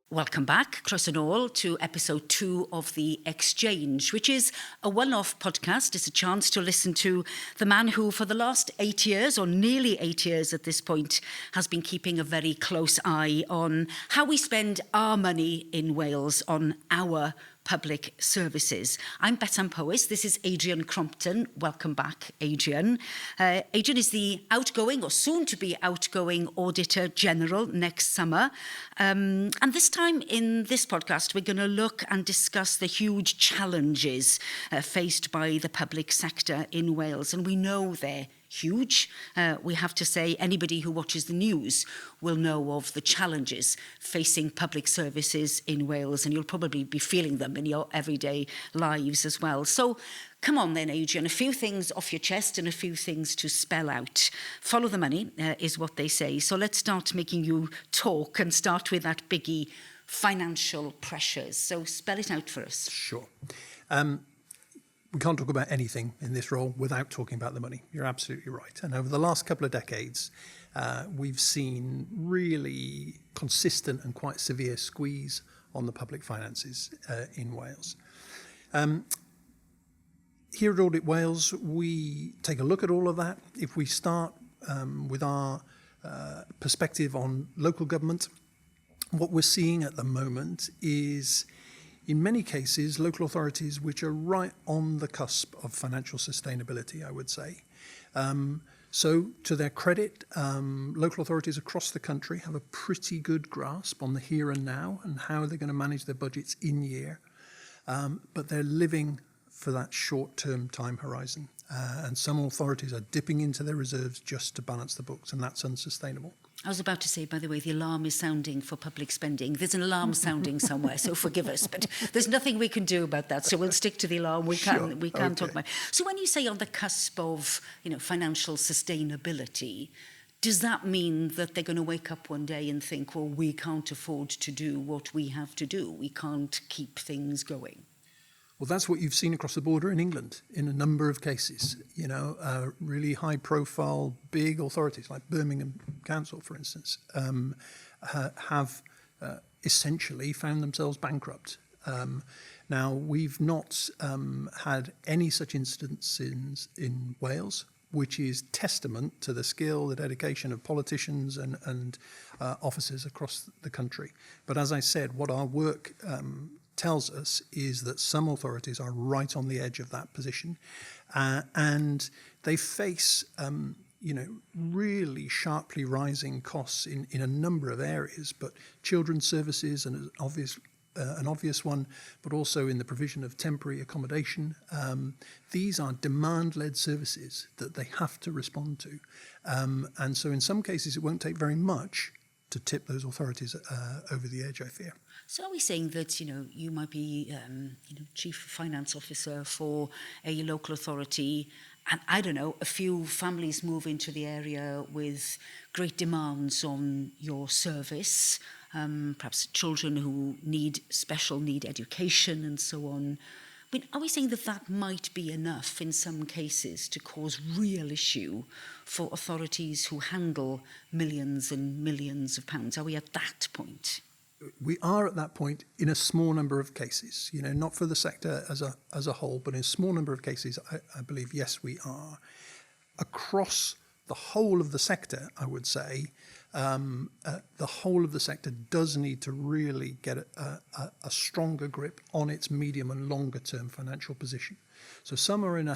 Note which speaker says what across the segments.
Speaker 1: Welcome back, croeso nôl, to episode 2 of The Exchange, which is a one-off podcast. It's a chance to listen to the man who, for the last 8 years, or nearly 8 years at this point, has been keeping a very close eye on how we spend our money in Wales on our public services. I'm Betan Powys. This is Adrian Crompton. Welcome back, Adrian. Adrian is the outgoing, or soon-to-be outgoing, Auditor General next summer. And this time in this podcast, we're going to look and discuss the huge challenges faced by the public sector in Wales. And we know they're huge. We have to say anybody who watches the news will know of the challenges facing public services in Wales, and you'll probably be feeling them in your everyday lives as well. So come on then, Adrian, a few things off your chest and a few things to spell out. Follow the money is what they say. So let's start making you talk and start with that biggie, financial pressures. So spell it out for us.
Speaker 2: Sure. We can't talk about anything in this role without talking about the money. You're absolutely right. And over the last couple of decades, we've seen really consistent and quite severe squeeze on the public finances in Wales. Here at Audit Wales, we take a look at all of that. If we start with our perspective on local government, what we're seeing at the moment is, in many cases, local authorities which are right on the cusp of financial sustainability, I would say. So to their credit, local authorities across the country have a pretty good grasp on the here and now and how they're going to manage their budgets in year. But they're living for that short-term time horizon. And some authorities are dipping into their reserves just to balance the books, and that's unsustainable.
Speaker 1: I was about to say, by the way, the alarm is sounding for public spending. There's an alarm sounding somewhere, so forgive us. But there's nothing we can do about that, so we'll stick to the alarm. We can talk about it. So when you say on the cusp of, financial sustainability, does that mean that they're going to wake up one day and think, well, we can't afford to do what we have to do. We can't keep things going?
Speaker 2: Well, that's what you've seen across the border in England in a number of cases. Really high-profile, big authorities like Birmingham Council, for instance, have essentially found themselves bankrupt. Now, we've not had any such instances in Wales, which is testament to the skill, the dedication of politicians and officers across the country. But as I said, what our work tells us is that some authorities are right on the edge of that position, and they face really sharply rising costs in a number of areas, but children's services and an obvious one, but also in the provision of temporary accommodation. These are demand-led services that they have to respond to, and so in some cases it won't take very much to tip those authorities over the edge, I fear.
Speaker 1: So are we saying that, you might be, chief finance officer for a local authority, and I don't know, a few families move into the area with great demands on your service, perhaps children who need special need education and so on. I mean, are we saying that that might be enough in some cases to cause real issue for authorities who handle millions and millions of pounds? Are we at that point?
Speaker 2: We are at that point in a small number of cases, not for the sector as a whole, but in a small number of cases, I believe, yes, we are. Across the whole of the sector, I would say, the whole of the sector does need to really get a stronger grip on its medium and longer term financial position. So some are in a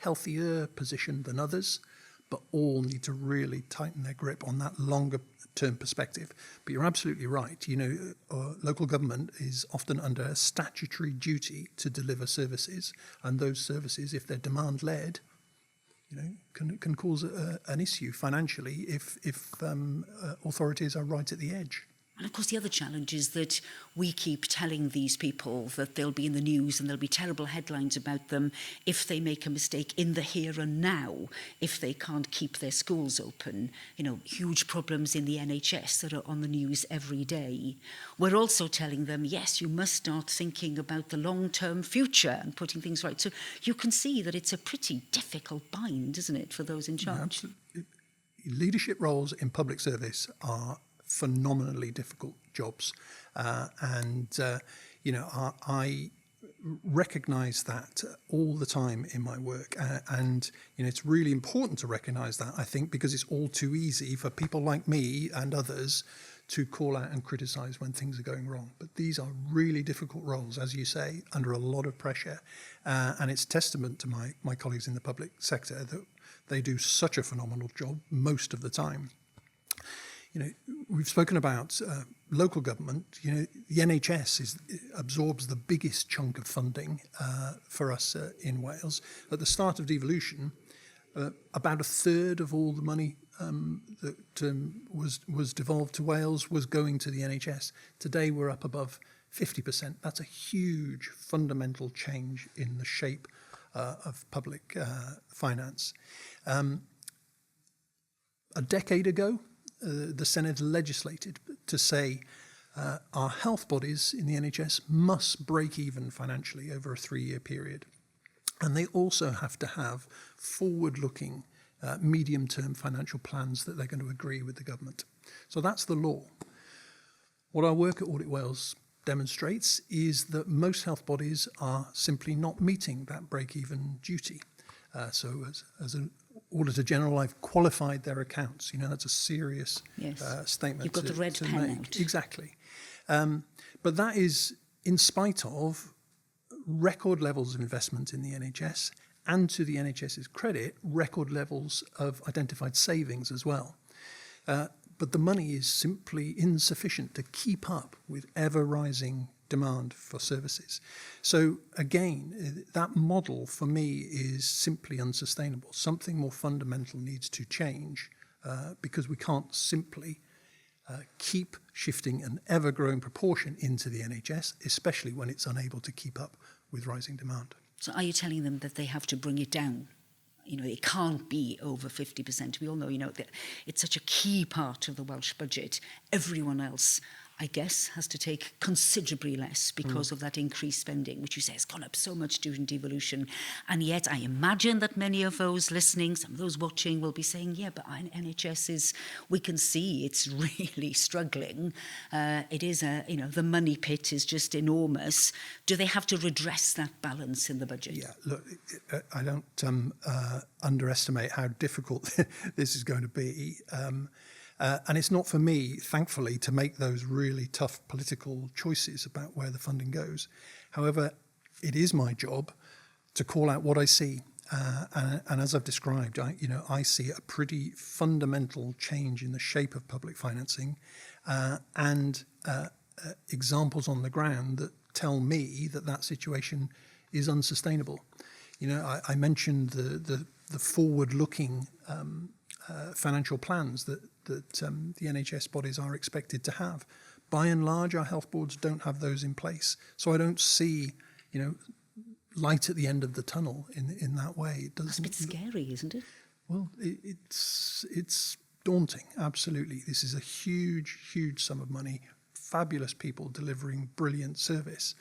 Speaker 2: healthier position than others, but all need to really tighten their grip on that longer term perspective. But you're absolutely right. Local government is often under a statutory duty to deliver services, and those services, if they're demand led, can cause an issue financially if authorities are right at the edge.
Speaker 1: And of course, the other challenge is that we keep telling these people that they'll be in the news and there'll be terrible headlines about them if they make a mistake in the here and now, if they can't keep their schools open. Huge problems in the NHS that are on the news every day. We're also telling them, yes, you must start thinking about the long-term future and putting things right. So you can see that it's a pretty difficult bind, isn't it, for those in charge?
Speaker 2: Absolutely. Leadership roles in public service are phenomenally difficult jobs. I recognise that all the time in my work, and it's really important to recognise that, I think, because it's all too easy for people like me and others to call out and criticise when things are going wrong. But these are really difficult roles, as you say, under a lot of pressure, and it's testament to my colleagues in the public sector that they do such a phenomenal job most of the time. We've spoken about local government. The NHS absorbs the biggest chunk of funding for us in Wales. At the start of devolution, about a third of all the money that was devolved to Wales was going to the NHS. Today we're up above 50%. That's a huge fundamental change in the shape of public finance. A decade ago, the Senate legislated to say our health bodies in the NHS must break even financially over a 3-year period. And they also have to have forward-looking medium-term financial plans that they're going to agree with the government. So that's the law. What our work at Audit Wales demonstrates is that most health bodies are simply not meeting that break-even duty. So as an Auditor General, I've qualified their accounts. That's a serious statement.
Speaker 1: You've got the red pen out.
Speaker 2: Exactly. But that is in spite of record levels of investment in the NHS, and to the NHS's credit, record levels of identified savings as well. But the money is simply insufficient to keep up with ever-rising demand for services. So again, that model for me is simply unsustainable. Something more fundamental needs to change because we can't simply keep shifting an ever-growing proportion into the NHS, especially when it's unable to keep up with rising demand.
Speaker 1: So are you telling them that they have to bring it down? It can't be over 50%. We all know, that it's such a key part of the Welsh budget. Everyone else, I guess, has to take considerably less because of that increased spending, which you say has gone up so much during devolution. And yet I imagine that many of those listening, some of those watching will be saying, yeah, but NHS we can see it's really struggling. It is, the money pit is just enormous. Do they have to redress that balance in the budget?
Speaker 2: Yeah, look, I don't underestimate how difficult this is going to be. And it's not for me, thankfully, to make those really tough political choices about where the funding goes. However, it is my job to call out what I see. And as I've described, I see a pretty fundamental change in the shape of public financing and examples on the ground that tell me that situation is unsustainable. I mentioned the forward-looking financial plans that the NHS bodies are expected to have. By and large, our health boards don't have those in place. So I don't see, light at the end of the tunnel in that way.
Speaker 1: That's a bit scary, isn't it?
Speaker 2: Well, it's daunting, absolutely. This is a huge, huge sum of money, fabulous people delivering brilliant service.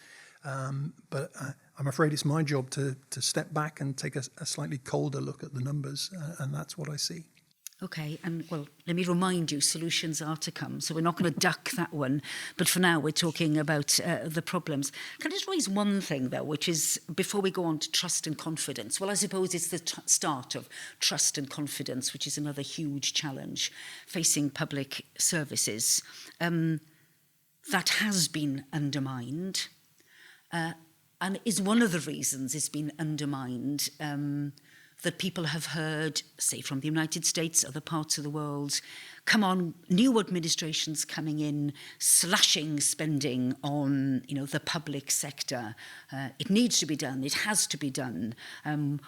Speaker 2: But I'm afraid it's my job to step back and take a slightly colder look at the numbers, and that's what I see.
Speaker 1: Okay, and well, let me remind you, solutions are to come. So we're not going to duck that one. But for now, we're talking about the problems. Can I just raise one thing, though, which is, before we go on to trust and confidence? Well, I suppose it's the start of trust and confidence, which is another huge challenge facing public services. That has been undermined, and is one of the reasons it's been undermined that people have heard, say from the United States, other parts of the world, come on, new administrations coming in, slashing spending on, the public sector. It needs to be done. It has to be done.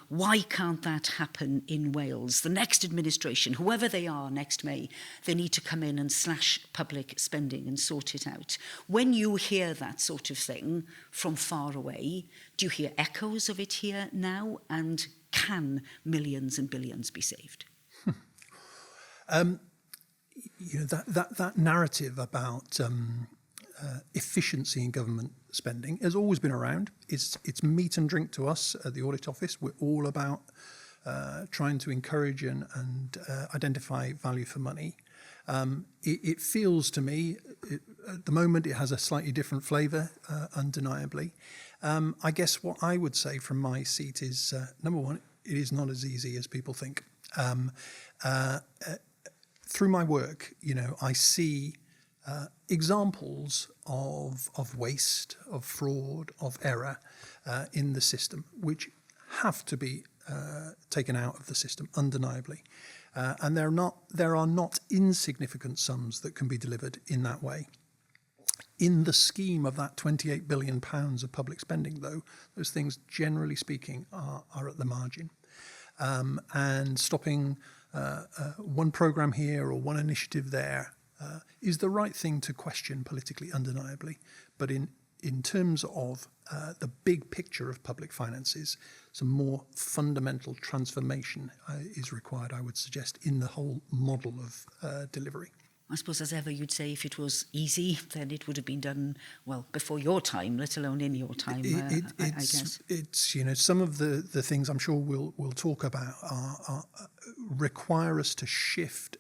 Speaker 1: Why can't that happen in Wales? The next administration, whoever they are next May, they need to come in and slash public spending and sort it out. When you hear that sort of thing from far away, do you hear echoes of it here now? And can millions and billions be saved?
Speaker 2: That narrative about efficiency in government spending has always been around. It's meat and drink to us at the Audit Office. We're all about trying to encourage and identify value for money. It feels to me, at the moment, it has a slightly different flavour, undeniably. I guess what I would say from my seat is, number one, it is not as easy as people think. Through my work, I see examples of waste, of fraud, of error in the system, which have to be taken out of the system, undeniably. And there are not insignificant sums that can be delivered in that way. In the scheme of that £28 billion of public spending, though, those things, generally speaking, are at the margin. And stopping one programme here or one initiative there is the right thing to question politically, undeniably. But in terms of the big picture of public finances, some more fundamental transformation is required, I would suggest, in the whole model of delivery.
Speaker 1: I suppose, as ever, you'd say if it was easy, then it would have been done, well, before your time, let alone in your time, I guess.
Speaker 2: It's, some of the things I'm sure we'll talk about require us to shift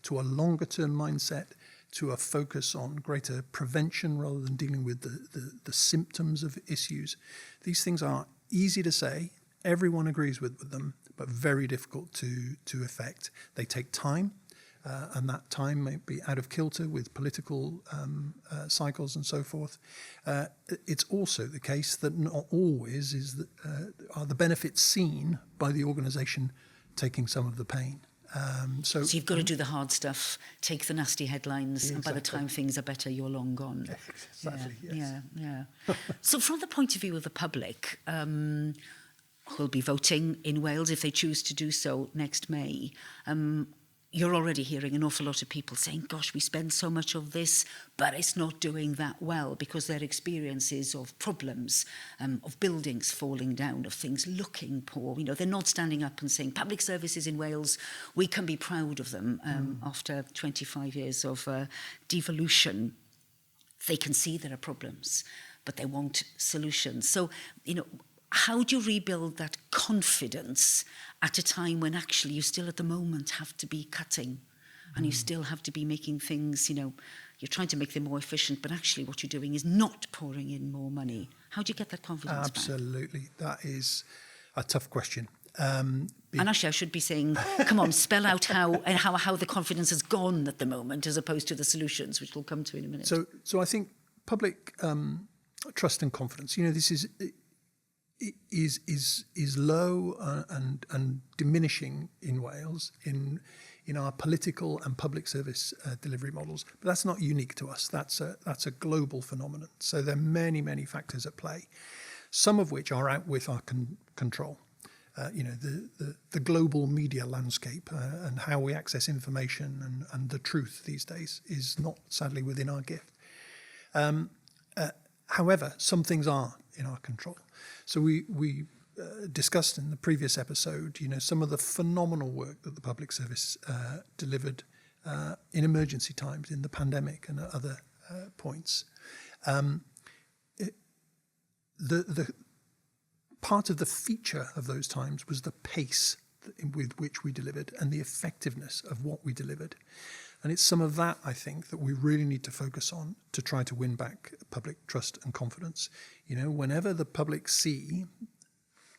Speaker 2: to a longer-term mindset, to a focus on greater prevention rather than dealing with the symptoms of issues. These things are easy to say, everyone agrees with them, but very difficult to effect. They take time. And that time may be out of kilter with political cycles and so forth. It's also the case that not always are the benefits seen by the organisation taking some of the pain. So
Speaker 1: you've got to do the hard stuff, take the nasty headlines,
Speaker 2: exactly.
Speaker 1: And by the time things are better, you're long gone.
Speaker 2: Exactly, yes.
Speaker 1: Yeah. So from the point of view of the public, who'll be voting in Wales if they choose to do so next May, you're already hearing an awful lot of people saying, gosh, we spend so much of this, but it's not doing that well, because their experiences of problems, of buildings falling down, of things looking poor. They're not standing up and saying, public services in Wales, we can be proud of them after 25 years of devolution. They can see there are problems, but they want solutions. So, how do you rebuild that confidence at a time when actually you still at the moment have to be cutting and you still have to be making things, you're trying to make them more efficient, but actually what you're doing is not pouring in more money? How do you get that confidence
Speaker 2: Absolutely. That is a tough question.
Speaker 1: And actually I should be saying, come on, spell out how the confidence has gone at the moment as opposed to the solutions, which we'll come to in a minute.
Speaker 2: So I think public trust and confidence, this is low and diminishing in Wales in our political and public service delivery models. But that's not unique to us. That's a global phenomenon. So there are many factors at play, some of which are out with our control. The global media landscape and how we access information and the truth these days is not, sadly, within our gift. However, some things are in our control. So we discussed in the previous episode, some of the phenomenal work that the public service delivered in emergency times, in the pandemic and at other points. The part of the feature of those times was the pace with which we delivered and the effectiveness of what we delivered. And it's some of that, I think, that we really need to focus on to try to win back public trust and confidence. Whenever the public see,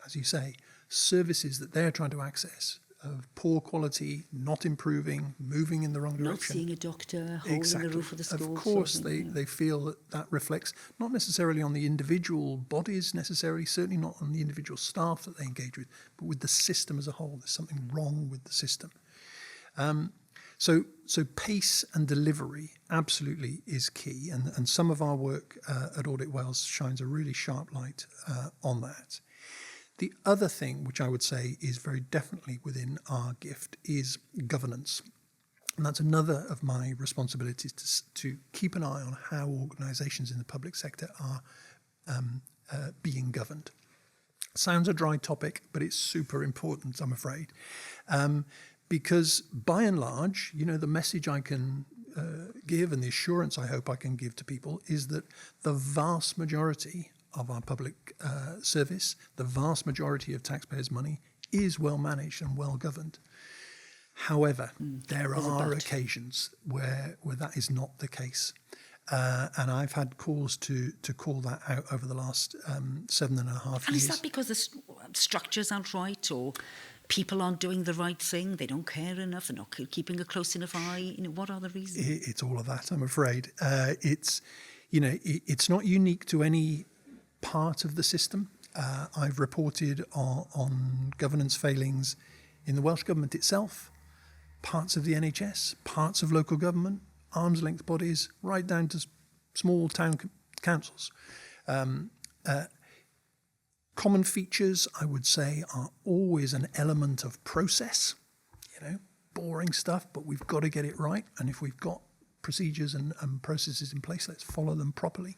Speaker 2: as you say, services that they're trying to access of poor quality, not improving, moving in the wrong direction.
Speaker 1: Not seeing a doctor, holding the roof of the school.
Speaker 2: Of course, they feel that reflects not necessarily on the individual bodies necessarily, certainly not on the individual staff that they engage with, but with the system as a whole. There's something wrong with the system. So pace and delivery absolutely is key, and some of our work at Audit Wales shines a really sharp light on that. The other thing, which I would say is very definitely within our gift, is governance. And that's another of my responsibilities to keep an eye on how organisations in the public sector are being governed. Sounds a dry topic, but it's super important, I'm afraid. Because by and large, the message I can give and the assurance I hope I can give to people is that the vast majority of our public service, the vast majority of taxpayers' money is well managed and well governed. However, there are occasions where that is not the case. And I've had cause to call that out over the last 7.5 years.
Speaker 1: And is that because the structures aren't right, or people aren't doing the right thing? They don't care enough. They're not keeping a close enough eye. What are the reasons?
Speaker 2: It's all of that, I'm afraid. It's not unique to any part of the system. I've reported on governance failings in the Welsh Government itself, parts of the NHS, parts of local government, arm's length bodies, right down to small town councils. Common features, I would say, are always an element of process, boring stuff, but we've got to get it right. And if we've got procedures and processes in place, let's follow them properly.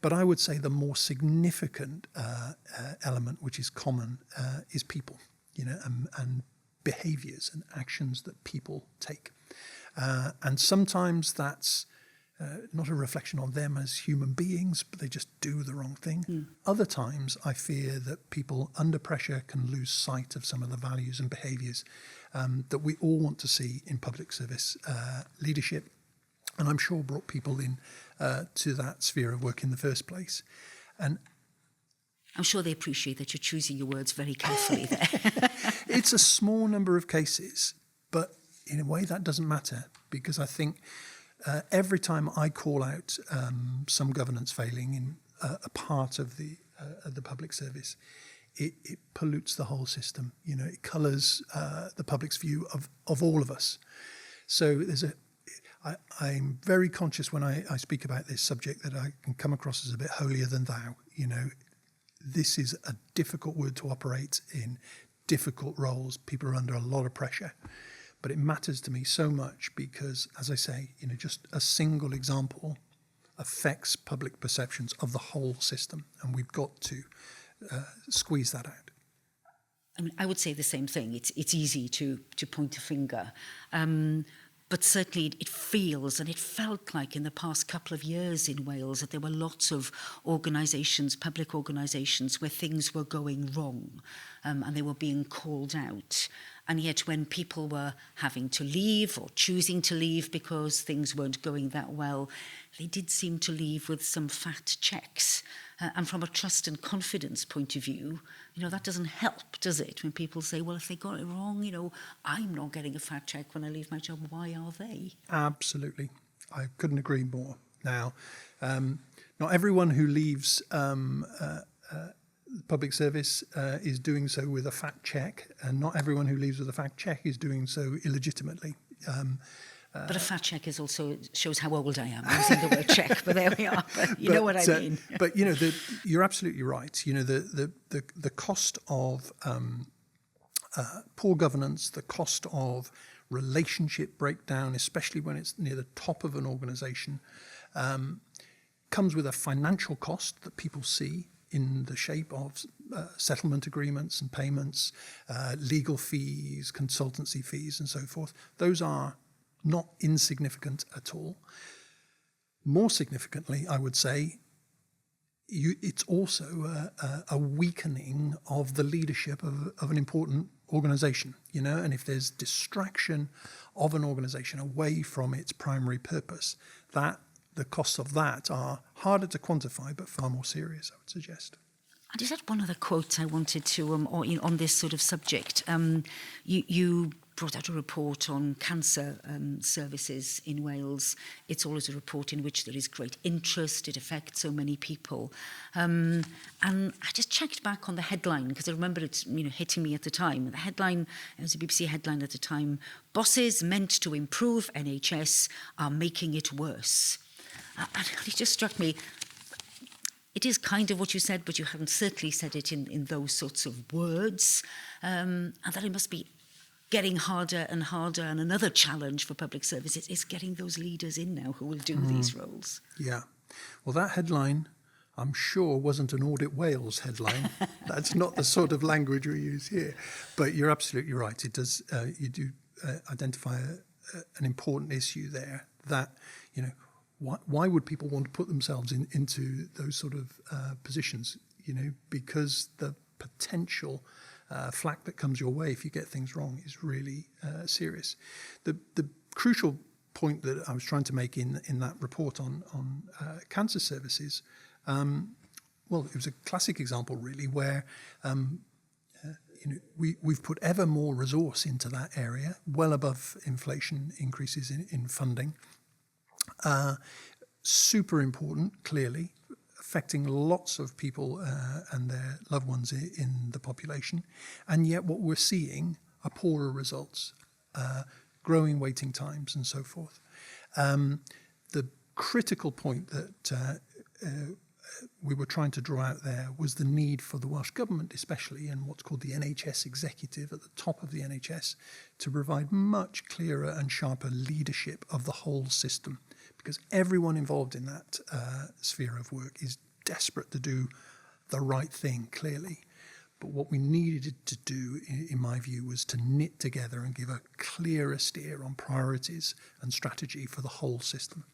Speaker 2: But I would say the more significant element, which is common, is people, and behaviours and actions that people take. And sometimes that's not a reflection on them as human beings, but they just do the wrong thing. Other times I fear that people under pressure can lose sight of some of the values and behaviours that we all want to see in public service leadership, and I'm sure brought people in to that sphere of work in the first place. And
Speaker 1: I'm sure they appreciate that you're choosing your words very carefully there.
Speaker 2: It's a small number of cases, but in a way that doesn't matter, because I think every time I call out some governance failing in a part of the public service, it pollutes the whole system. It colours the public's view of all of us. So I'm very conscious when I speak about this subject that I can come across as a bit holier than thou. This is a difficult word to operate in, difficult roles. People are under a lot of pressure. But it matters to me so much because, as I say, just a single example affects public perceptions of the whole system, and we've got to squeeze that out.
Speaker 1: I mean, I would say the same thing. It's easy to point a finger. But certainly it feels, and it felt like in the past couple of years in Wales, that there were lots of organisations, public organisations, where things were going wrong and they were being called out. And yet when people were having to leave or choosing to leave because things weren't going that well, they did seem to leave with some fat checks. And from a trust and confidence point of view, that doesn't help, does it? When people say, well, if they got it wrong, I'm not getting a fat check when I leave my job. Why are they?
Speaker 2: Absolutely. I couldn't agree more. Now, not everyone who leaves public service is doing so with a fat check, and not everyone who leaves with a fat check is doing so illegitimately.
Speaker 1: But a fat check is also shows how old I am using the word check. But there we are. But you know what I mean.
Speaker 2: But you're absolutely right. The cost of poor governance, the cost of relationship breakdown, especially when it's near the top of an organisation, comes with a financial cost that people see in the shape of settlement agreements and payments, legal fees, consultancy fees, and so forth. Those are not insignificant at all. More significantly, I would say, it's also a weakening of the leadership of an important organisation, and if there's distraction of an organisation away from its primary purpose, the costs of that are harder to quantify, but far more serious, I would suggest.
Speaker 1: I just had one other quote I wanted to, on this sort of subject. You brought out a report on cancer services in Wales. It's always a report in which there is great interest. It affects so many people. And I just checked back on the headline, because I remember it hitting me at the time. The headline, it was a BBC headline at the time, "Bosses meant to improve NHS are making it worse." And it just struck me, it is kind of what you said, but you haven't certainly said it in those sorts of words, and that it must be getting harder and harder. And another challenge for public service is getting those leaders in now who will do these roles. Yeah.
Speaker 2: Well, that headline, I'm sure, wasn't an Audit Wales headline. That's not the sort of language we use here. But you're absolutely right. It does. You do identify an important issue there. That why would people want to put themselves into those sort of positions? Because the potential flack that comes your way if you get things wrong is really serious. The crucial point that I was trying to make in that report on cancer services, well, it was a classic example really where we've put ever more resource into that area, well above inflation increases in funding. Super important, clearly, affecting lots of people and their loved ones in the population. And yet what we're seeing are poorer results, growing waiting times and so forth. The critical point that we were trying to draw out there was the need for the Welsh Government especially, and what's called the NHS executive at the top of the NHS, to provide much clearer and sharper leadership of the whole system, because everyone involved in that sphere of work is desperate to do the right thing, clearly. But what we needed to do, in my view, was to knit together and give a clearer steer on priorities and strategy for the whole system.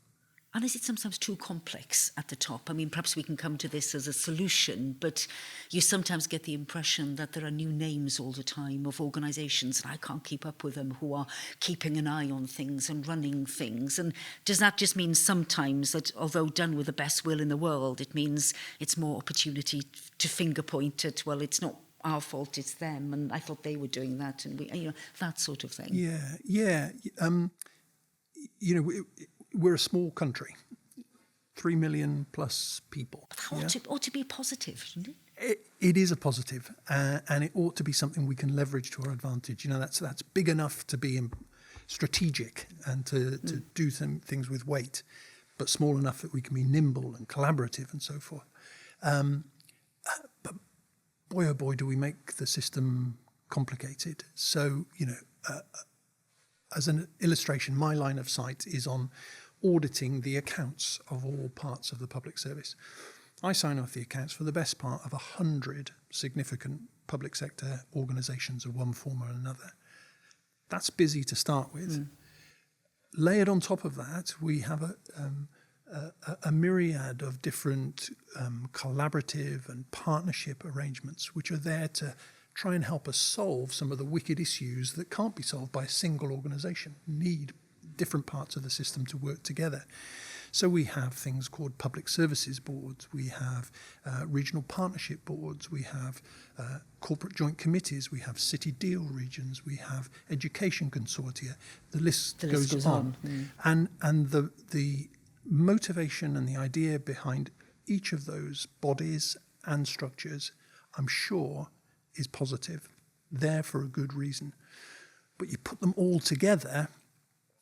Speaker 1: And is it sometimes too complex at the top? I mean, perhaps we can come to this as a solution, but you sometimes get the impression that there are new names all the time of organisations, and I can't keep up with them, who are keeping an eye on things and running things. And does that just mean sometimes that, although done with the best will in the world, it means it's more opportunity to finger point at, well, it's not our fault, it's them, and I thought they were doing that, and we, that sort of thing.
Speaker 2: Yeah. We're a small country, 3 million plus people.
Speaker 1: But that ought to be a positive, shouldn't it?
Speaker 2: It is a positive, and it ought to be something we can leverage to our advantage. That's big enough to be strategic and to do some things with weight, but small enough that we can be nimble and collaborative and so forth. But boy, oh boy, do we make the system complicated. So, as an illustration, my line of sight is on auditing the accounts of all parts of the public service. I sign off the accounts for the best part of 100 significant public sector organisations of one form or another. That's busy to start with. Layered on top of that, we have a myriad of different collaborative and partnership arrangements which are there to try and help us solve some of the wicked issues that can't be solved by a single organisation, need different parts of the system to work together. So we have things called public services boards, we have regional partnership boards, we have corporate joint committees, we have city deal regions, we have education consortia. The list goes on. And the motivation and the idea behind each of those bodies and structures, I'm sure, is positive, there for a good reason. But you put them all together,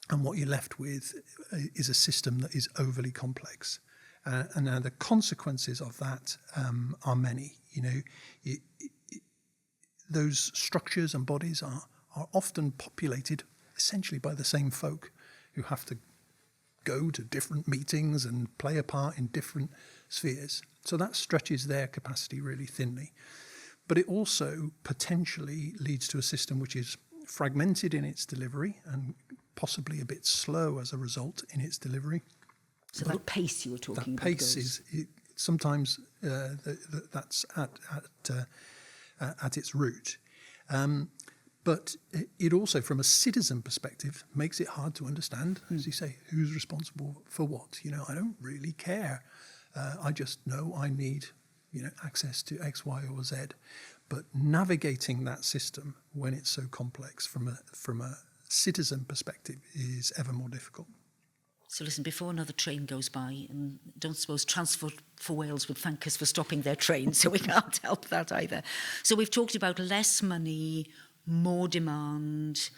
Speaker 2: and what you're left with is a system that is overly complex. And now the consequences of that are many. Those structures and bodies are often populated essentially by the same folk who have to go to different meetings and play a part in different spheres. So that stretches their capacity really thinly. But it also potentially leads to a system which is fragmented in its delivery and possibly a bit slow as a result in its delivery.
Speaker 1: So that pace you were talking about.
Speaker 2: That pace is sometimes that's at its root. But it also, from a citizen perspective, makes it hard to understand, as you say, who's responsible for what. I don't really care. I just know I need access to X, Y, or Z. But navigating that system when it's so complex from a citizen perspective is ever more difficult.
Speaker 1: So listen, before another train goes by, and don't suppose Transport for Wales would thank us for stopping their train, so we can't help that either. So we've talked about less money, more demand,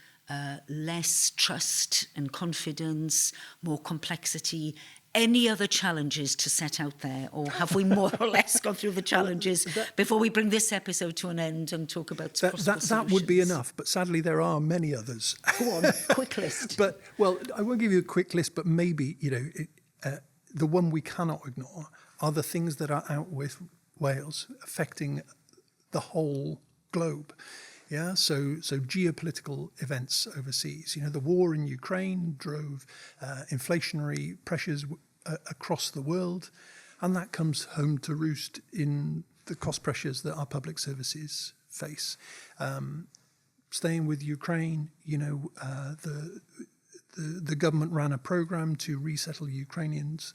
Speaker 1: less trust and confidence, more complexity. Any other challenges to set out there, or have we more or less gone through the challenges before we bring this episode to an end and talk about
Speaker 2: that would be enough, but sadly there are many others.
Speaker 1: Go on, quick list.
Speaker 2: But I won't give you a quick list, but maybe the one we cannot ignore are the things that are out with Wales affecting the whole globe. Yeah, so geopolitical events overseas. The war in Ukraine drove inflationary pressures across the world, and that comes home to roost in the cost pressures that our public services face. Staying with Ukraine, the government ran a programme to resettle Ukrainians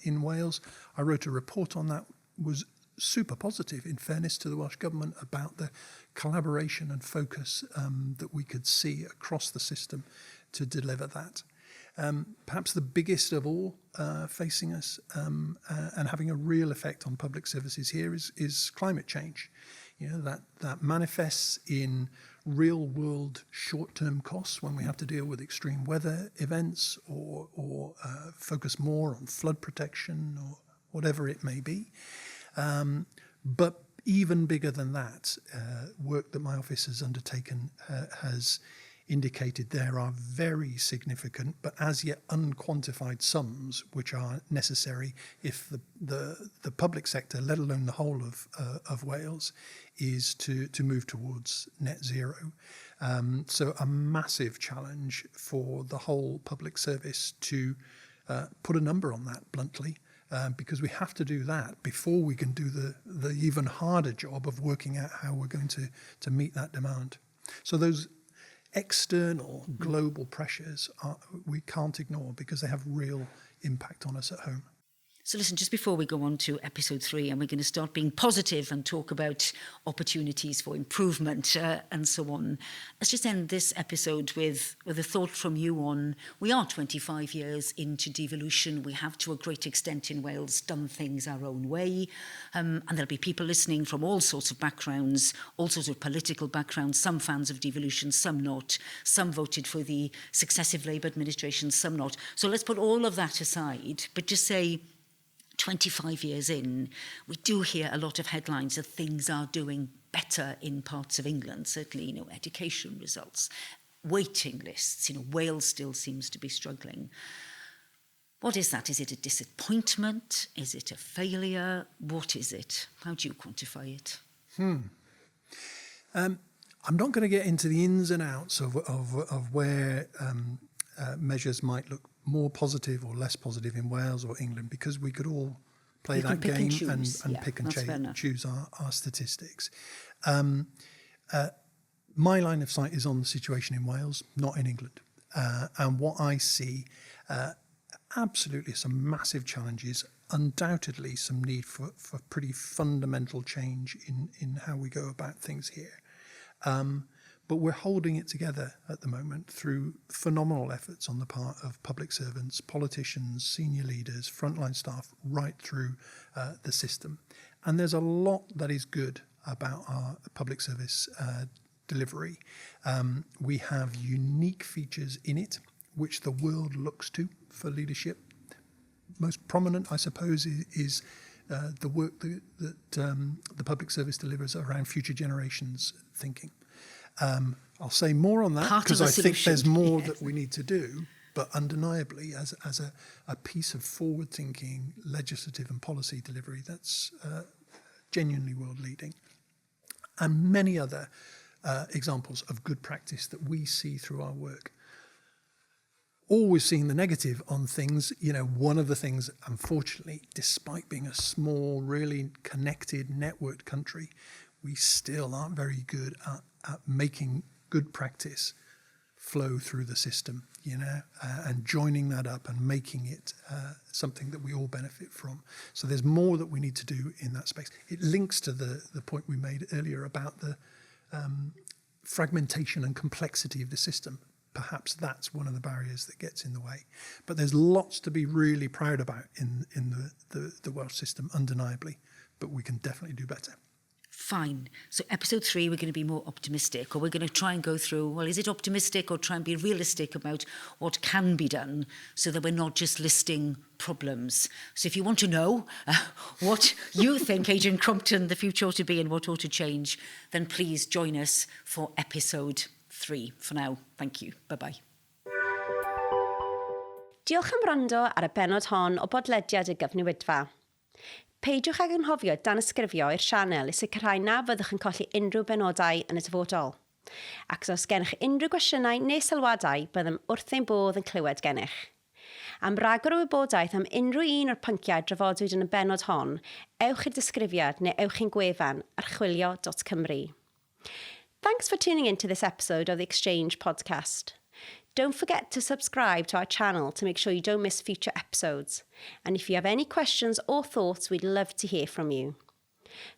Speaker 2: in Wales. I wrote a report on that, was super positive, in fairness to the Welsh Government, about the collaboration and focus that we could see across the system to deliver that. Perhaps the biggest of all facing us and having a real effect on public services here is climate change. That manifests in real-world short-term costs when we have to deal with extreme weather events or focus more on flood protection or whatever it may be. But even bigger than that, work that my office has undertaken has indicated there are very significant but as yet unquantified sums which are necessary if the public sector, let alone the whole of Wales, is to move towards net zero. So a massive challenge for the whole public service to put a number on that bluntly, because we have to do that before we can do the even harder job of working out how we're going to meet that demand. So those external global pressures we can't ignore because they have real impact on us at home.
Speaker 1: So listen, just before we go on to episode 3, and we're going to start being positive and talk about opportunities for improvement and so on, let's just end this episode with a thought from you on, we are 25 years into devolution. We have, to a great extent in Wales, done things our own way. And there'll be people listening from all sorts of backgrounds, all sorts of political backgrounds, some fans of devolution, some not. Some voted for the successive Labour administration, some not. So let's put all of that aside, but just say, 25 years in, we do hear a lot of headlines that things are doing better in parts of England, certainly, education results, waiting lists, Wales still seems to be struggling. What is that? Is it a disappointment? Is it a failure? What is it? How do you quantify it?
Speaker 2: I'm not going to get into the ins and outs of where measures might look more positive or less positive in Wales or England, because we could all play that game and pick and choose our statistics. My line of sight is on the situation in Wales, not in England. And what I see, absolutely some massive challenges, undoubtedly some need for pretty fundamental change in how we go about things here. But we're holding it together at the moment through phenomenal efforts on the part of public servants, politicians, senior leaders, frontline staff, right through the system. And there's a lot that is good about our public service delivery. We have unique features in it, which the world looks to for leadership. Most prominent, I suppose, is the work that the public service delivers around future generations thinking. I'll say more on that because I think there's more that we need to do, but undeniably as a piece of forward-thinking legislative and policy delivery that's genuinely world-leading. And many other examples of good practice that we see through our work. Always seeing the negative on things. One of the things, unfortunately, despite being a small, really connected, networked country, we still aren't very good at making good practice flow through the system, and joining that up and making it something that we all benefit from. So there's more that we need to do in that space. It links to the point we made earlier about the fragmentation and complexity of the system. Perhaps that's one of the barriers that gets in the way. But there's lots to be really proud about in the Welsh system, undeniably, but we can definitely do better.
Speaker 1: Fine. So episode 3, we're going to be more optimistic, or we're going to try and go through, well, is it optimistic, or try and be realistic about what can be done so that we're not just listing problems. So if you want to know what you think, Adrian Crompton, the future ought to be and what ought to change, then please join us for episode 3. For now, thank you. Bye-bye.
Speaker 3: Diolch am wrando ar y bennod hon o bodlediad y Gyfnewidfa. Peidiwch ag anghofio dan ysgrifio i'r sianel i sicrhau na fyddwch yn colli unrhyw benodau yn y dyfodol. Ac os gennych unrhyw gwestiynau neu sylwadau, byddem wrth ein bodd yn clywed gennych. Am ragor o wybodaeth am unrhyw un o'r pynciau drafodwyd yn y bennod hon, ewch i'r disgrifiad neu ewch i'n gwefan archwilio.cymru. Thanks for tuning in to this episode of the Exchange podcast. Don't forget to subscribe to our channel to make sure you don't miss future episodes. And if you have any questions or thoughts, we'd love to hear from you.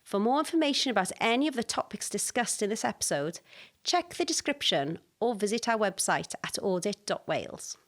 Speaker 3: For more information about any of the topics discussed in this episode, check the description or visit our website at audit.wales.